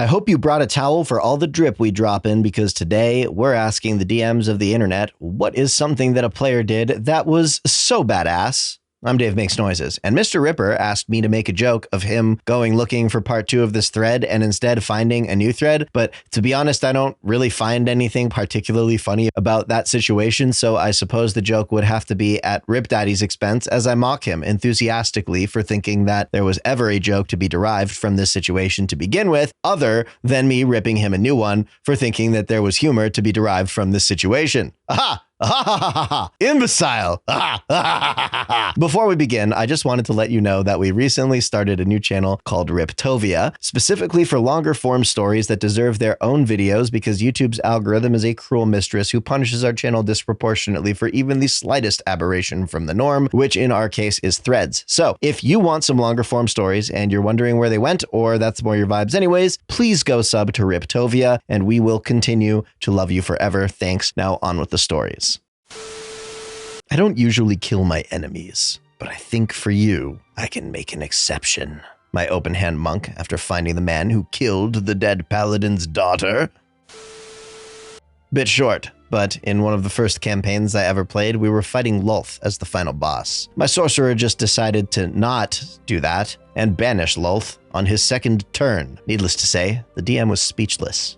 I hope you brought a towel for all the drip we drop in, because today we're asking the DMs of the internet, what is something that a player did that was so badass? I'm Dave Makes Noises, and MrRipper asked me to make a joke of him going looking for part 2 of this thread and instead finding a new thread. But to be honest, I don't really find anything particularly funny about that situation, so I suppose the joke would have to be at Rip Daddy's expense, as I mock him enthusiastically for thinking that there was ever a joke to be derived from this situation to begin with, other than me ripping him a new one for thinking that there was humor to be derived from this situation. Aha! Imbecile! Before we begin, I just wanted to let you know that we recently started a new channel called Riptovia, specifically for longer form stories that deserve their own videos, because YouTube's algorithm is a cruel mistress who punishes our channel disproportionately for even the slightest aberration from the norm, which in our case is threads. So if you want some longer form stories and you're wondering where they went, or that's more your vibes anyways, please go sub to Riptovia and we will continue to love you forever. Thanks. Now on with the stories. I don't usually kill my enemies, but I think for you, I can make an exception. My open hand monk, after finding the man who killed the dead paladin's daughter. Bit short, but in one of the first campaigns I ever played, we were fighting Lulth as the final boss. My sorcerer just decided to not do that and banish Lulth on his second turn. Needless to say, the DM was speechless.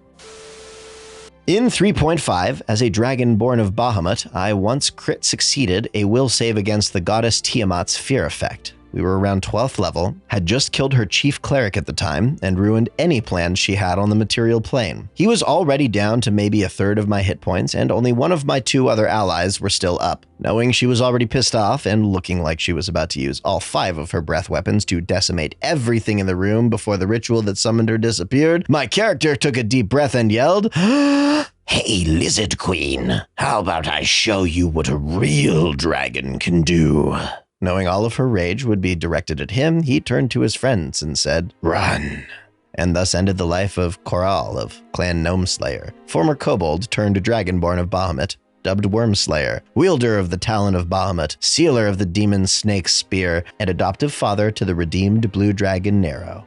In 3.5, as a dragon born of Bahamut, I once crit succeeded a will save against the goddess Tiamat's fear effect. We were around 12th level, had just killed her chief cleric at the time, and ruined any plans she had on the material plane. He was already down to maybe a third of my hit points, and only one of my 2 other allies were still up. Knowing she was already pissed off and looking like she was about to use all 5 of her breath weapons to decimate everything in the room before the ritual that summoned her disappeared, my character took a deep breath and yelled, "Hey, Lizard Queen, how about I show you what a real dragon can do?" Knowing all of her rage would be directed at him, he turned to his friends and said, "Run," and thus ended the life of Coral of Clan Gnome Slayer, former kobold turned dragonborn of Bahamut, dubbed Worm Slayer, wielder of the Talon of Bahamut, sealer of the demon snake spear, and adoptive father to the redeemed blue dragon Nero.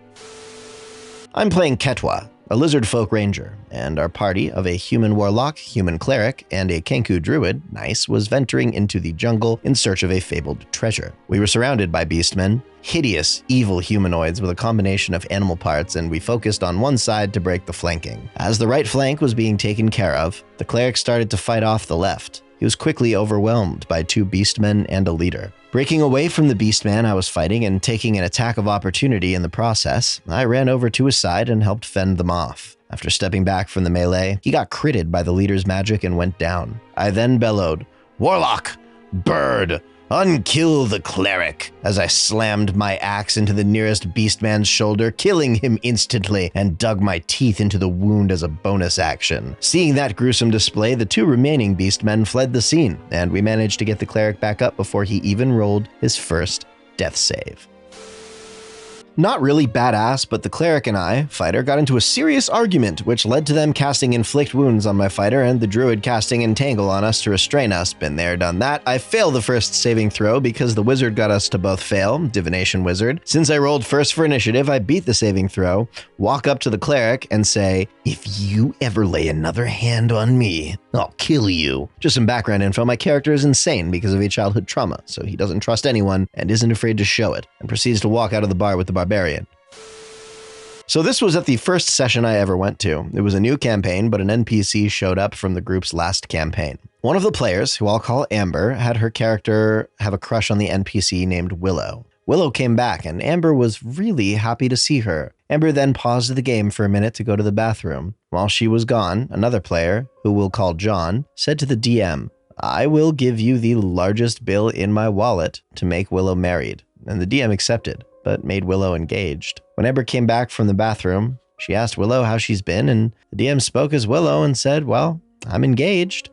I'm playing Ketwa, a lizard folk ranger, and our party of a human warlock, human cleric, and a Kenku druid, Nice, was venturing into the jungle in search of a fabled treasure. We were surrounded by beastmen, hideous, evil humanoids with a combination of animal parts, and we focused on one side to break the flanking. As the right flank was being taken care of, the cleric started to fight off the left. He was quickly overwhelmed by 2 beastmen and a leader. Breaking away from the beastman I was fighting and taking an attack of opportunity in the process, I ran over to his side and helped fend them off. After stepping back from the melee, he got critted by the leader's magic and went down. I then bellowed, "Warlock! Bird! Unkill the cleric," as I slammed my axe into the nearest beastman's shoulder, killing him instantly, and dug my teeth into the wound as a bonus action. Seeing that gruesome display, the 2 remaining beastmen fled the scene, and we managed to get the cleric back up before he even rolled his first death save. Not really badass, but the cleric and I, fighter, got into a serious argument, which led to them casting Inflict Wounds on my fighter and the druid casting Entangle on us to restrain us. Been there, done that. I failed the first saving throw because the wizard got us to both fail, Divination Wizard. Since I rolled first for initiative, I beat the saving throw, walk up to the cleric and say, "If you ever lay another hand on me, I'll kill you." Just some background info, my character is insane because of a childhood trauma, so he doesn't trust anyone and isn't afraid to show it, and proceeds to walk out of the bar with the barbarian. So this was at the first session I ever went to. It was a new campaign, but an NPC showed up from the group's last campaign. One of the players, who I'll call Amber, had her character have a crush on the NPC named Willow. Willow came back, and Amber was really happy to see her. Amber then paused the game for a minute to go to the bathroom. While she was gone, another player, who we'll call John, said to the DM, "I will give you the largest bill in my wallet to make Willow married." And the DM accepted, but made Willow engaged. When Amber came back from the bathroom, she asked Willow how she's been, and the DM spoke as Willow and said, "Well, I'm engaged."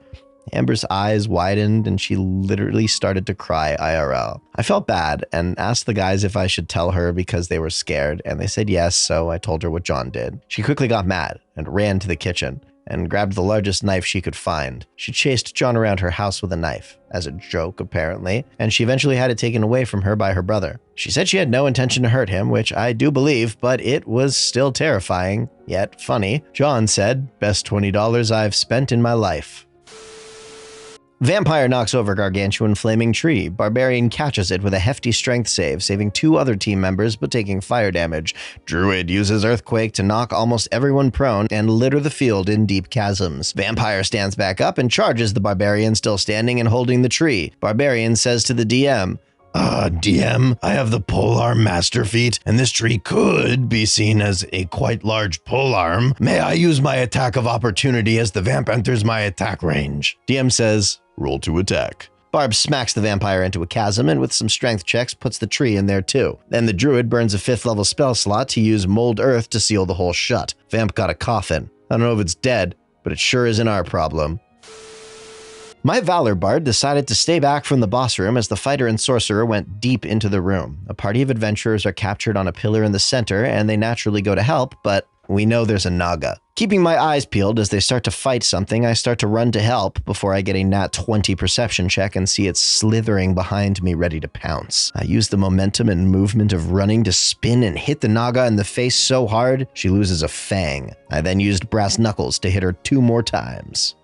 Amber's eyes widened and she literally started to cry IRL. I felt bad and asked the guys if I should tell her because they were scared, and they said yes, so I told her what John did. She quickly got mad and ran to the kitchen. and grabbed the largest knife she could find. She chased John around her house with a knife, as a joke apparently, and she eventually had it taken away from her by her brother. She said she had no intention to hurt him, which I do believe, but it was still terrifying, yet funny. John said, "Best $20 I've spent in my life." Vampire knocks over gargantuan flaming tree. Barbarian catches it with a hefty strength save, saving 2 other team members but taking fire damage. Druid uses earthquake to knock almost everyone prone and litter the field in deep chasms. Vampire stands back up and charges the barbarian still standing and holding the tree. Barbarian says to the DM, DM, I have the polearm master feat, and this tree could be seen as a quite large polearm. May I use my attack of opportunity as the vamp enters my attack range? DM says, roll to attack. Barb smacks the vampire into a chasm and with some strength checks puts the tree in there too. Then the druid burns a 5th level spell slot to use mold earth to seal the hole shut. Vamp got a coffin. I don't know if it's dead, but it sure isn't our problem. My Valor Bard decided to stay back from the boss room as the fighter and sorcerer went deep into the room. A party of adventurers are captured on a pillar in the center and they naturally go to help, but we know there's a Naga. Keeping my eyes peeled as they start to fight something, I start to run to help before I get a nat 20 perception check and see it slithering behind me ready to pounce. I use the momentum and movement of running to spin and hit the Naga in the face so hard she loses a fang. I then used brass knuckles to hit her 2 more times.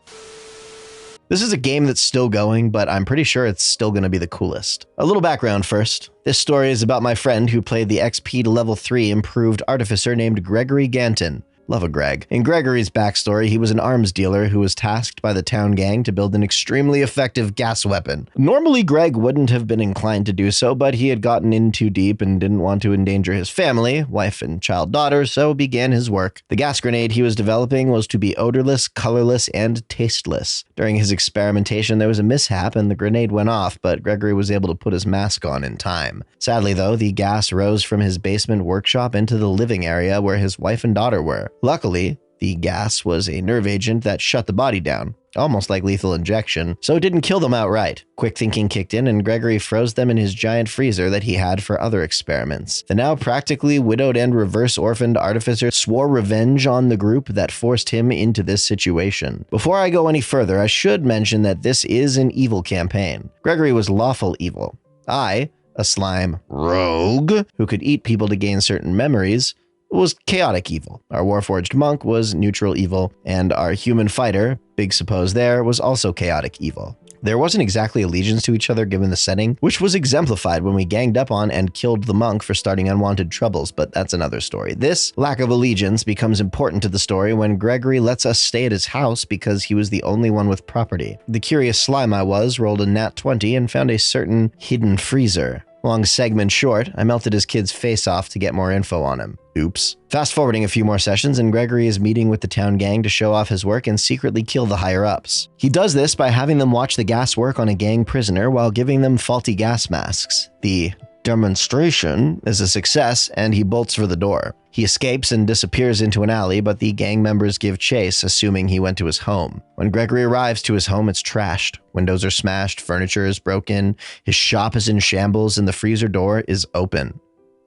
This is a game that's still going, but I'm pretty sure it's still going to be the coolest. A little background first. This story is about my friend who played the XP to level 3 improved artificer named Gregory Ganton. Love a Greg. In Gregory's backstory, he was an arms dealer who was tasked by the town gang to build an extremely effective gas weapon. Normally, Greg wouldn't have been inclined to do so, but he had gotten in too deep and didn't want to endanger his family, wife and child daughter, so began his work. The gas grenade he was developing was to be odorless, colorless, and tasteless. During his experimentation, there was a mishap and the grenade went off, but Gregory was able to put his mask on in time. Sadly, though, the gas rose from his basement workshop into the living area where his wife and daughter were. Luckily, the gas was a nerve agent that shut the body down, almost like lethal injection, so it didn't kill them outright. Quick thinking kicked in and Gregory froze them in his giant freezer that he had for other experiments. The now practically widowed and reverse orphaned artificer swore revenge on the group that forced him into this situation. Before I go any further, I should mention that this is an evil campaign. Gregory was lawful evil. I, a slime rogue who could eat people to gain certain memories, was chaotic evil. Our Warforged monk was neutral evil, and our human fighter, big suppose there, was also chaotic evil. There wasn't exactly allegiance to each other given the setting, which was exemplified when we ganged up on and killed the monk for starting unwanted troubles, but that's another story. This lack of allegiance becomes important to the story when Gregory lets us stay at his house because he was the only one with property. The curious slime I was rolled a nat 20 and found a certain hidden freezer. Long segment short, I melted his kid's face off to get more info on him. Oops. Fast forwarding a few more sessions and Gregory is meeting with the town gang to show off his work and secretly kill the higher-ups. He does this by having them watch the gas work on a gang prisoner while giving them faulty gas masks. The demonstration is a success and he bolts for the door. He escapes and disappears into an alley, but the gang members give chase, assuming he went to his home. When Gregory arrives to his home, it's trashed. Windows are smashed, furniture is broken, his shop is in shambles, and the freezer door is open.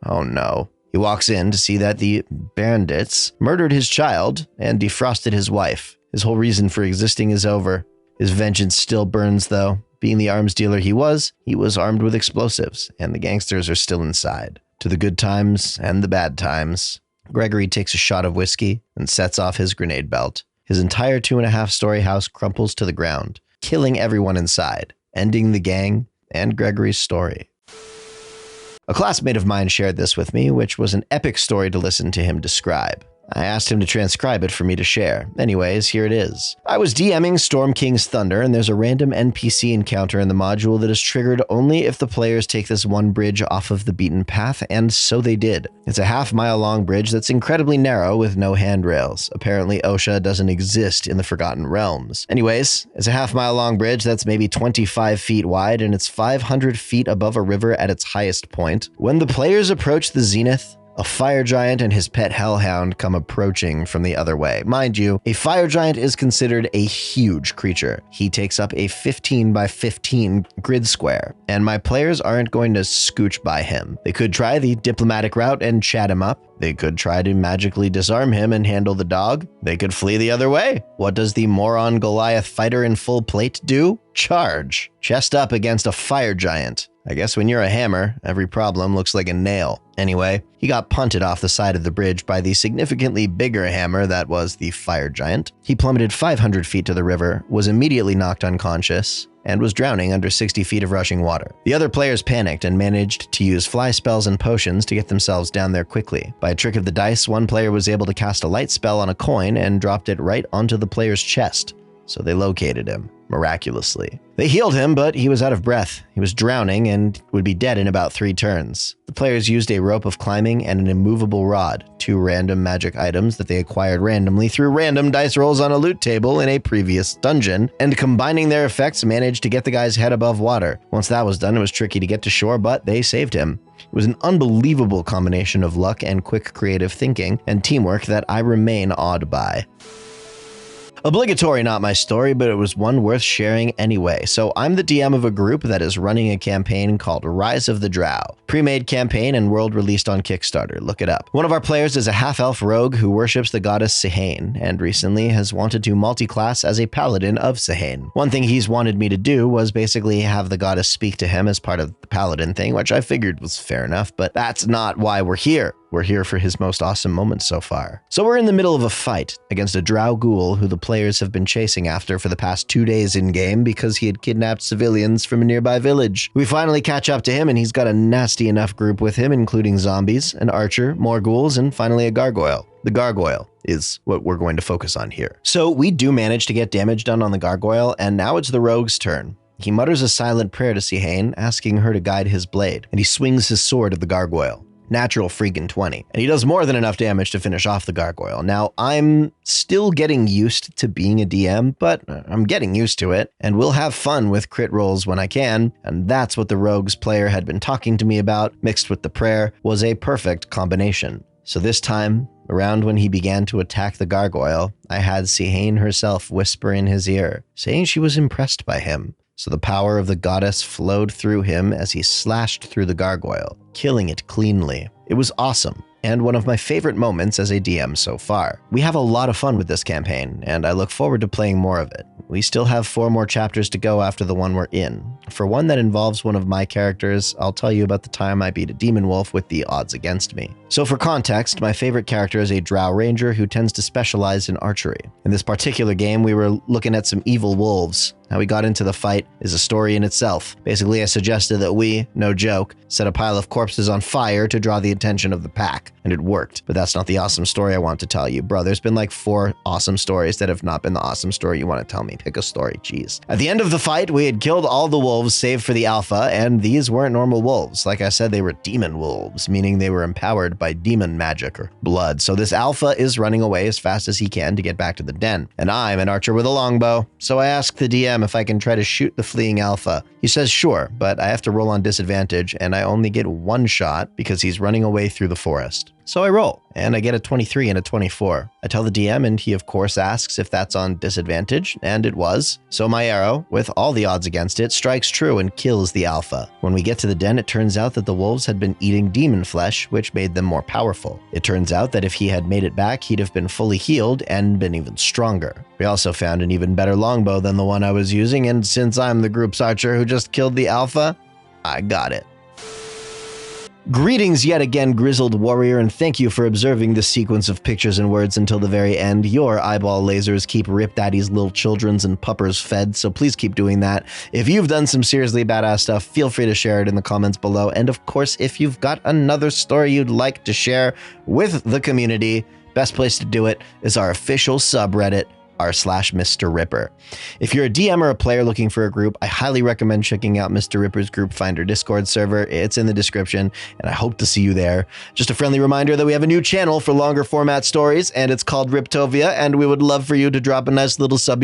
Oh no. He walks in to see that the bandits murdered his child and defrosted his wife. His whole reason for existing is over. His vengeance still burns, though. Being the arms dealer he was armed with explosives, and the gangsters are still inside. To the good times and the bad times, Gregory takes a shot of whiskey and sets off his grenade belt. His entire 2.5-story house crumples to the ground, killing everyone inside, ending the gang and Gregory's story. A classmate of mine shared this with me, which was an epic story to listen to him describe. I asked him to transcribe it for me to share. Anyways, here it is. I was DMing Storm King's Thunder, and there's a random NPC encounter in the module that is triggered only if the players take this one bridge off of the beaten path, and so they did. It's a half-mile-long bridge that's incredibly narrow with no handrails. Apparently, OSHA doesn't exist in the Forgotten Realms. Anyways, it's a half-mile-long bridge that's maybe 25 feet wide, and it's 500 feet above a river at its highest point. When the players approach the zenith, A fire giant and his pet hellhound come approaching from the other way. Mind you, a fire giant is considered a huge creature. He takes up a 15 by 15 grid square, and my players aren't going to scooch by him. They could try the diplomatic route and chat him up. They could try to magically disarm him and handle the dog. They could flee the other way. What does the moron Goliath fighter in full plate do? Charge. Chest up against a fire giant. I guess when you're a hammer, every problem looks like a nail. Anyway, he got punted off the side of the bridge by the significantly bigger hammer that was the fire giant. He plummeted 500 feet to the river, was immediately knocked unconscious, and was drowning under 60 feet of rushing water. The other players panicked and managed to use fly spells and potions to get themselves down there quickly. By a trick of the dice, one player was able to cast a light spell on a coin and dropped it right onto the player's chest. So they located him, miraculously. They healed him, but he was out of breath. He was drowning and would be dead in about 3 turns. The players used a rope of climbing and an immovable rod, 2 random magic items that they acquired randomly through random dice rolls on a loot table in a previous dungeon, and combining their effects managed to get the guy's head above water. Once that was done, it was tricky to get to shore, but they saved him. It was an unbelievable combination of luck and quick creative thinking and teamwork that I remain awed by. Obligatory, not my story, but it was one worth sharing anyway. So I'm the DM of a group that is running a campaign called Rise of the Drow. Pre-made campaign and world released on Kickstarter. Look it up. One of our players is a half-elf rogue who worships the goddess Sihane, and recently has wanted to multi-class as a paladin of Sihane. One thing he's wanted me to do was basically have the goddess speak to him as part of the paladin thing, which I figured was fair enough, but that's not why we're here. We're here for his most awesome moments so far. So we're in the middle of a fight against a drow ghoul who the players have been chasing after for the past 2 days in-game because he had kidnapped civilians from a nearby village. We finally catch up to him and he's got a nasty enough group with him, including zombies, an archer, more ghouls, and finally a gargoyle. The gargoyle is what we're going to focus on here. So we do manage to get damage done on the gargoyle, and now it's the rogue's turn. He mutters a silent prayer to Sihane, asking her to guide his blade, and he swings his sword at the gargoyle. Natural freaking 20. And he does more than enough damage to finish off the gargoyle. Now, I'm still getting used to being a DM, but I'm getting used to it, and we'll have fun with crit rolls when I can, and that's what the rogue's player had been talking to me about, mixed with the prayer, was a perfect combination. So this time, around when he began to attack the gargoyle, I had Sihane herself whisper in his ear, saying she was impressed by him. So the power of the goddess flowed through him as he slashed through the gargoyle, killing it cleanly. It was awesome, and one of my favorite moments as a DM so far. We have a lot of fun with this campaign, and I look forward to playing more of it. We still have 4 more chapters to go after the one we're in. For one that involves one of my characters, I'll tell you about the time I beat a demon wolf with the odds against me. So for context, my favorite character is a drow ranger who tends to specialize in archery. In this particular game, we were looking at some evil wolves. How we got into the fight is a story in itself. Basically, I suggested that we, no joke, set a pile of corpses on fire to draw the attention of the pack, and it worked. But that's not the awesome story I want to tell you. Bro, there's been like 4 awesome stories that have not been the awesome story you want to tell me. Pick a story, jeez. At the end of the fight, we had killed all the wolves save for the alpha, and these weren't normal wolves. Like I said, they were demon wolves, meaning they were empowered by demon magic or blood. So this alpha is running away as fast as he can to get back to the den. And I'm an archer with a longbow, so I asked the DM if I can try to shoot the fleeing alpha. He says sure, but I have to roll on disadvantage, and I only get 1 shot because he's running away through the forest. So I roll, and I get a 23 and a 24. I tell the DM, and he of course asks if that's on disadvantage, and it was. So my arrow, with all the odds against it, strikes true and kills the alpha. When we get to the den, it turns out that the wolves had been eating demon flesh, which made them more powerful. It turns out that if he had made it back, he'd have been fully healed and been even stronger. We also found an even better longbow than the one I was using, and since I'm the group's archer who just killed the alpha, I got it. Greetings yet again, grizzled warrior, and thank you for observing this sequence of pictures and words until the very end. Your eyeball lasers keep Rip Daddy's little children's and puppers fed, so please keep doing that. If you've done some seriously badass stuff, feel free to share it in the comments below. And of course, if you've got another story you'd like to share with the community, best place to do it is our official subreddit, r/MrRipper. If you're a DM or a player looking for a group, I highly recommend checking out Mr. Ripper's Group Finder Discord server. It's in the description, and I hope to see you there. Just a friendly reminder that we have a new channel for longer format stories, and it's called Riptovia, and we would love for you to drop a nice little sub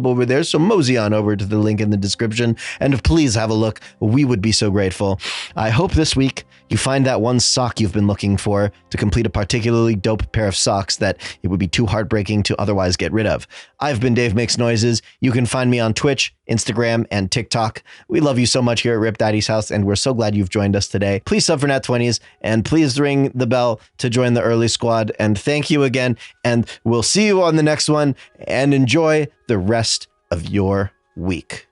over there, so mosey on over to the link in the description, and please have a look. We would be so grateful. I hope this week you find that one sock you've been looking for to complete a particularly dope pair of socks that it would be too heartbreaking to otherwise get rid of. I've been Dave Makes Noises. You can find me on Twitch, Instagram, and TikTok. We love you so much here at Rip Daddy's house, and we're so glad you've joined us today. Please sub for Nat 20s, and please ring the bell to join the early squad. And thank you again, and we'll see you on the next one, and enjoy the rest of your week.